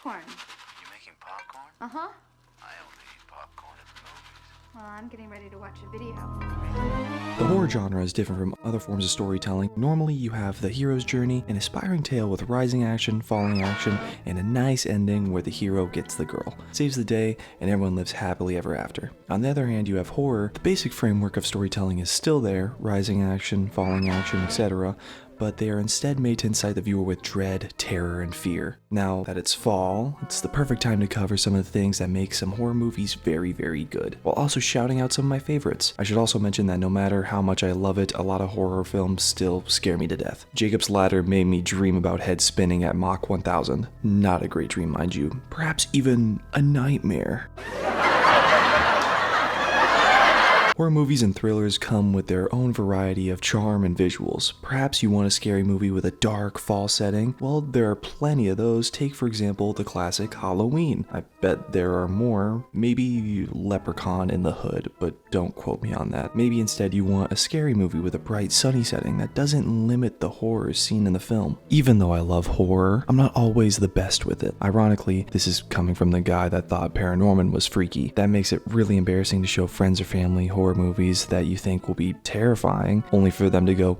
popcorn. You making popcorn? Uh-huh. I only eat popcorn at the movies. Well, I'm getting ready to watch a video. The horror genre is different from other forms of storytelling. Normally you have the hero's journey, an aspiring tale with rising action, falling action, and a nice ending where the hero gets the girl, saves the day, and everyone lives happily ever after. On the other hand, you have horror. The basic framework of storytelling is still there, rising action, falling action, etc., but they are instead made to incite the viewer with dread, terror, and fear. Now that it's fall, it's the perfect time to cover some of the things that make some horror movies very, very good, while also shouting out some of my favorites. I should also mention that no matter how much I love it, a lot of horror films still scare me to death. Jacob's Ladder made me dream about heads spinning at Mach 1000. Not a great dream, mind you. Perhaps even a nightmare. Horror movies and thrillers come with their own variety of charm and visuals. Perhaps you want a scary movie with a dark fall setting? Well, there are plenty of those. Take, for example, the classic Halloween. I bet there are more. Maybe Leprechaun in the Hood, but don't quote me on that. Maybe instead you want a scary movie with a bright, sunny setting that doesn't limit the horrors seen in the film. Even though I love horror, I'm not always the best with it. Ironically, this is coming from the guy that thought Paranorman was freaky. That makes it really embarrassing to show friends or family horror movies that you think will be terrifying, only for them to go,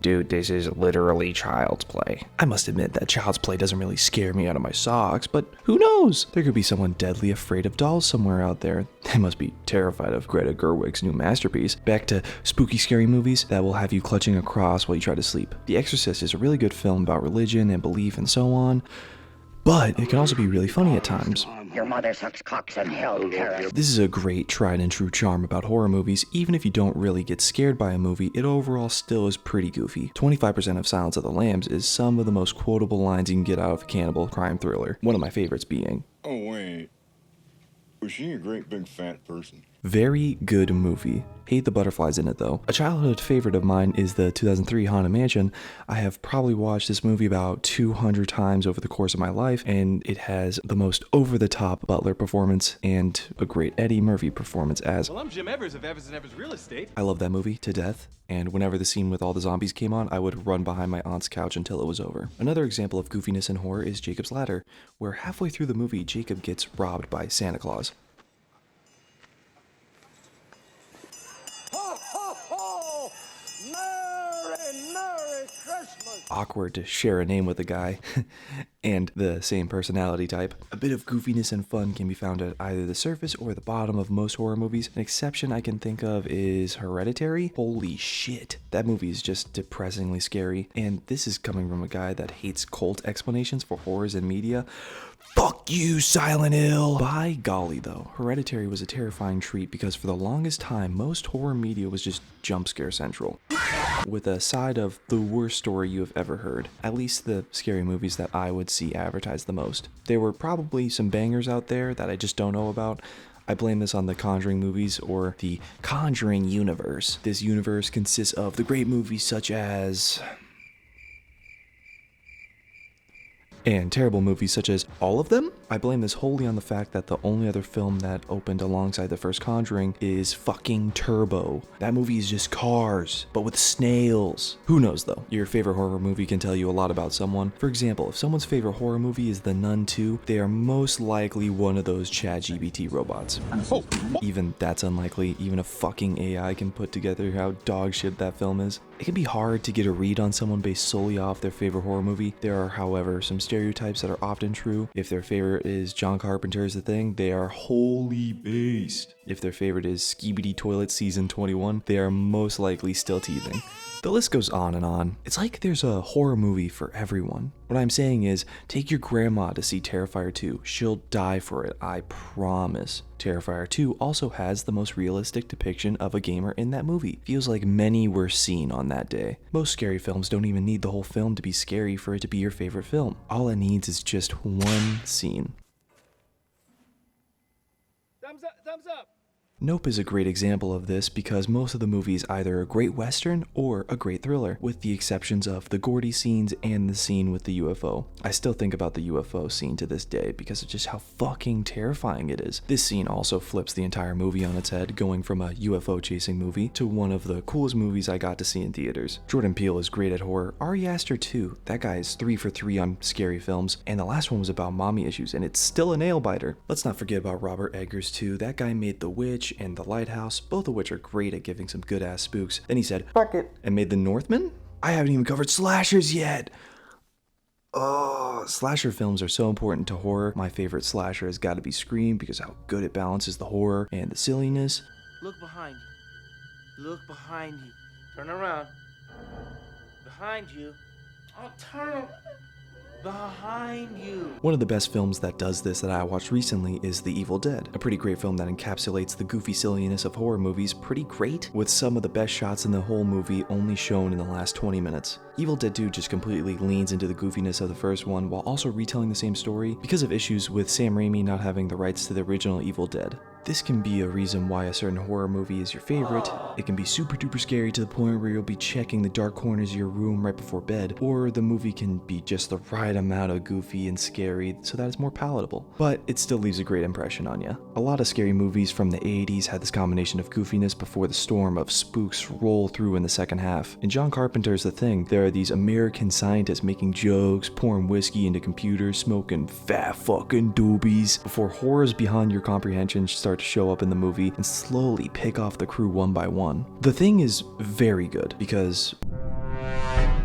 "Dude, this is literally child's play." I must admit that child's play doesn't really scare me out of my socks, but who knows? There could be someone deadly afraid of dolls somewhere out there. They must be terrified of Greta Gerwig's new masterpiece. Back to spooky scary movies that will have you clutching a cross while you try to sleep. The Exorcist is a really good film about religion and belief and so on, but it can also be really funny at times. Your mother sucks cocks in hell, Karen. This is a great tried and true charm about horror movies. Even if you don't really get scared by a movie, it overall still is pretty goofy. 25% of Silence of the Lambs is some of the most quotable lines you can get out of a cannibal crime thriller. One of my favorites being, "Oh wait, was she a great big fat person?" Very good movie. Hate the butterflies in it though. A childhood favorite of mine is the 2003 Haunted Mansion. I have probably watched this movie about 200 times over the course of my life, and it has the most over-the-top Butler performance and a great Eddie Murphy performance as. Well, I'm Jim Evers of Evers & Evers Real Estate. I love that movie to death, and whenever the scene with all the zombies came on, I would run behind my aunt's couch until it was over. Another example of goofiness in horror is Jacob's Ladder, where halfway through the movie, Jacob gets robbed by Santa Claus. Merry Christmas! Awkward to share a name with a guy and the same personality type. A bit of goofiness and fun can be found at either the surface or the bottom of most horror movies. An exception I can think of is Hereditary. Holy shit, that movie is just depressingly scary, and this is coming from a guy that hates cult explanations for horrors in media. Fuck you, Silent Hill! By golly though, Hereditary was a terrifying treat because for the longest time, most horror media was just jump scare central, with a side of the worst story you have ever heard. At least the scary movies that I would see advertised the most. There were probably some bangers out there that I just don't know about. I blame this on the Conjuring movies or the Conjuring universe. This universe consists of the great movies such as... and terrible movies such as all of them. I blame this wholly on the fact that the only other film that opened alongside the first Conjuring is fucking Turbo. That movie is just cars, but with snails. Who knows though? Your favorite horror movie can tell you a lot about someone. For example, if someone's favorite horror movie is The Nun 2, they are most likely one of those ChatGPT robots. Even that's unlikely. Even a fucking AI can put together how dog shit that film is. It can be hard to get a read on someone based solely off their favorite horror movie. There are, however, some stereotypes that are often true. If their favorite is John Carpenter's The Thing, they are wholly based. If their favorite is Skibidi Toilet Season 21, they are most likely still teething. The list goes on and on. It's like there's a horror movie for everyone. What I'm saying is, take your grandma to see Terrifier 2. She'll die for it, I promise. Terrifier 2 also has the most realistic depiction of a gamer in that movie. Feels like many were seen on that day. Most scary films don't even need the whole film to be scary for it to be your favorite film. All it needs is just one scene. Thumbs up, thumbs up. Nope is a great example of this because most of the movie is either a great western or a great thriller, with the exceptions of the Gordy scenes and the scene with the UFO. I still think about the UFO scene to this day because of just how fucking terrifying it is. This scene also flips the entire movie on its head, going from a UFO chasing movie to one of the coolest movies I got to see in theaters. Jordan Peele is great at horror. Ari Aster too. That guy is 3 for 3 on scary films, and the last one was about mommy issues, and it's still a nail biter. Let's not forget about Robert Eggers too. That guy made The Witch and The Lighthouse, both of which are great at giving some good ass spooks. Then he said, "Fuck it," and made The Northman? I haven't even covered slashers yet! Oh, slasher films are so important to horror. My favorite slasher has got to be Scream because of how good it balances the horror and the silliness. Look behind you. Look behind you. Turn around. Behind you. Oh, turn behind you. One of the best films that does this that I watched recently is The Evil Dead, a pretty great film that encapsulates the goofy silliness of horror movies pretty great, with some of the best shots in the whole movie only shown in the last 20 minutes. Evil Dead 2 just completely leans into the goofiness of the first one while also retelling the same story because of issues with Sam Raimi not having the rights to the original Evil Dead. This can be a reason why a certain horror movie is your favorite. It can be super duper scary to the point where you'll be checking the dark corners of your room right before bed, or the movie can be just the right amount of goofy and scary so that it's more palatable, but it still leaves a great impression on you. A lot of scary movies from the 80s had this combination of goofiness before the storm of spooks roll through in the second half. In John Carpenter's The Thing, there are these American scientists making jokes, pouring whiskey into computers, smoking fat fucking doobies, before horrors beyond your comprehension start to show up in the movie and slowly pick off the crew one by one. The Thing is very good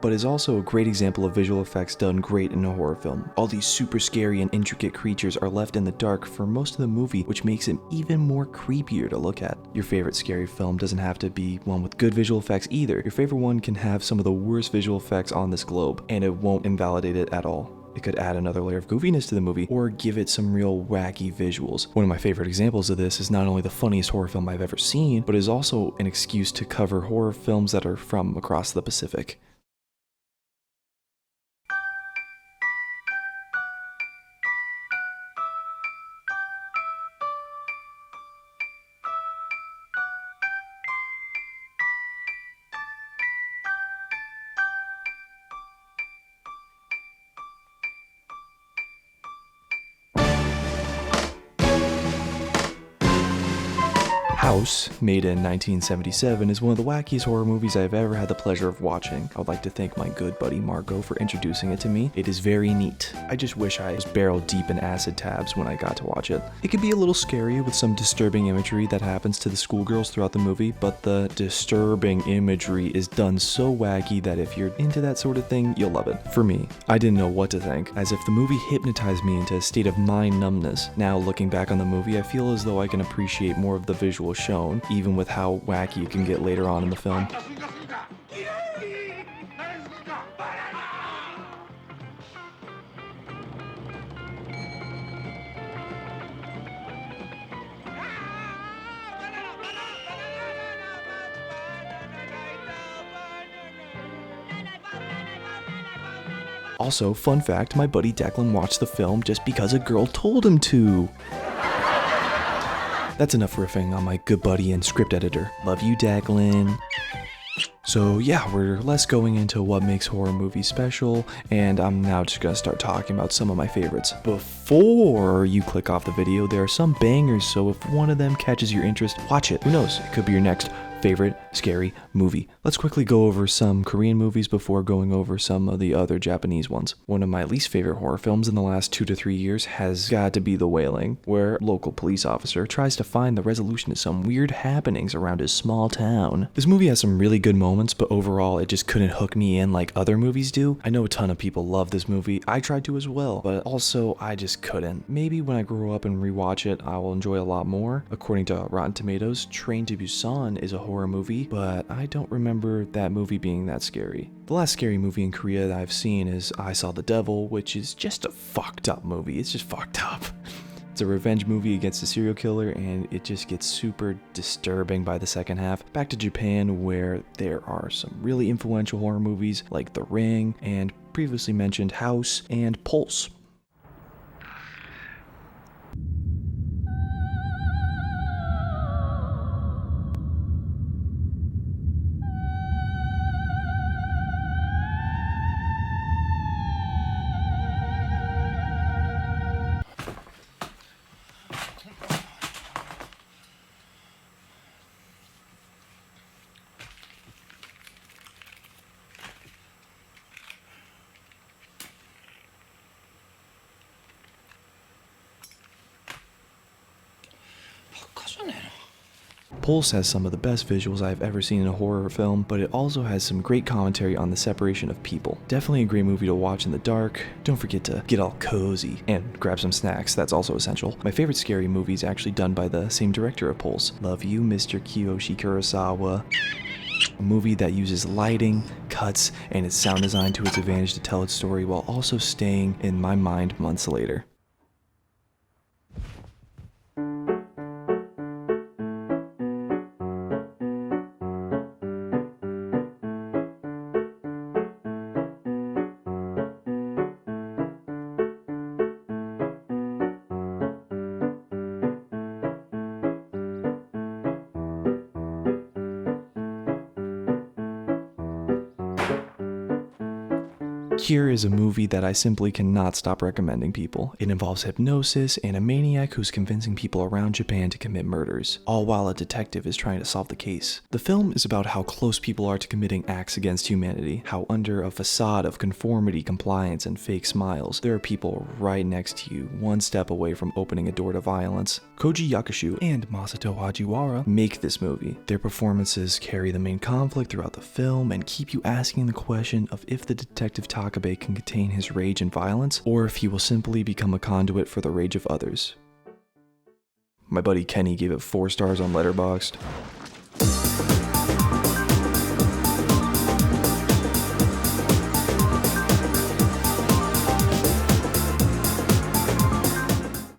but is also a great example of visual effects done great in a horror film. All these super scary and intricate creatures are left in the dark for most of the movie, which makes it even more creepier to look at. Your favorite scary film doesn't have to be one with good visual effects either. Your favorite one can have some of the worst visual effects on this globe, and it won't invalidate it at all. It could add another layer of goofiness to the movie, or give it some real wacky visuals. One of my favorite examples of this is not only the funniest horror film I've ever seen, but is also an excuse to cover horror films that are from across the Pacific. House, made in 1977, is one of the wackiest horror movies I've ever had the pleasure of watching. I would like to thank my good buddy Marco for introducing it to me. It is very neat. I just wish I was barrel deep in acid tabs when I got to watch it. It could be a little scary with some disturbing imagery that happens to the schoolgirls throughout the movie, but the disturbing imagery is done so wacky that if you're into that sort of thing, you'll love it. For me, I didn't know what to think, as if the movie hypnotized me into a state of mind numbness. Now, looking back on the movie, I feel as though I can appreciate more of the visual shown, even with how wacky it can get later on in the film. Also, fun fact, my buddy Declan watched the film just because a girl told him to. That's enough riffing on my good buddy and script editor. Love you, Declan. So yeah, we're less going into what makes horror movies special, and I'm now just gonna start talking about some of my favorites. Before you click off the video, there are some bangers, so if one of them catches your interest, watch it. Who knows, it could be your next favorite scary movie. Let's quickly go over some Korean movies before going over some of the other Japanese ones. One of my least favorite horror films in the last 2 to 3 years has got to be The Wailing, where a local police officer tries to find the resolution to some weird happenings around his small town. This movie has some really good moments, but overall it just couldn't hook me in like other movies do. I know a ton of people love this movie. I tried to as well, but also I just couldn't. Maybe when I grow up and rewatch it, I will enjoy a lot more. According to Rotten Tomatoes, Train to Busan is a horror movie, but I don't remember that movie being that scary. The last scary movie in Korea that I've seen is I Saw the Devil, which is just a fucked up movie. It's just fucked up. It's a revenge movie against a serial killer, and it just gets super disturbing by the second half. Back to Japan, where there are some really influential horror movies like The Ring, and previously mentioned House and Pulse. Pulse has some of the best visuals I've ever seen in a horror film, but it also has some great commentary on the separation of people. Definitely a great movie to watch in the dark. Don't forget to get all cozy and grab some snacks, that's also essential. My favorite scary movie is actually done by the same director of Pulse. Love you, Mr. Kiyoshi Kurosawa. A movie that uses lighting, cuts, and its sound design to its advantage to tell its story while also staying in my mind months later. Cure is a movie that I simply cannot stop recommending people. It involves hypnosis and a maniac who's convincing people around Japan to commit murders, all while a detective is trying to solve the case. The film is about how close people are to committing acts against humanity, how under a facade of conformity, compliance, and fake smiles, there are people right next to you, one step away from opening a door to violence. Koji Yakusho and Masato Hajiwara make this movie. Their performances carry the main conflict throughout the film and keep you asking the question of if the detective Takabe can contain his rage and violence, or if he will simply become a conduit for the rage of others. My buddy Kenny gave it 4 stars on Letterboxd.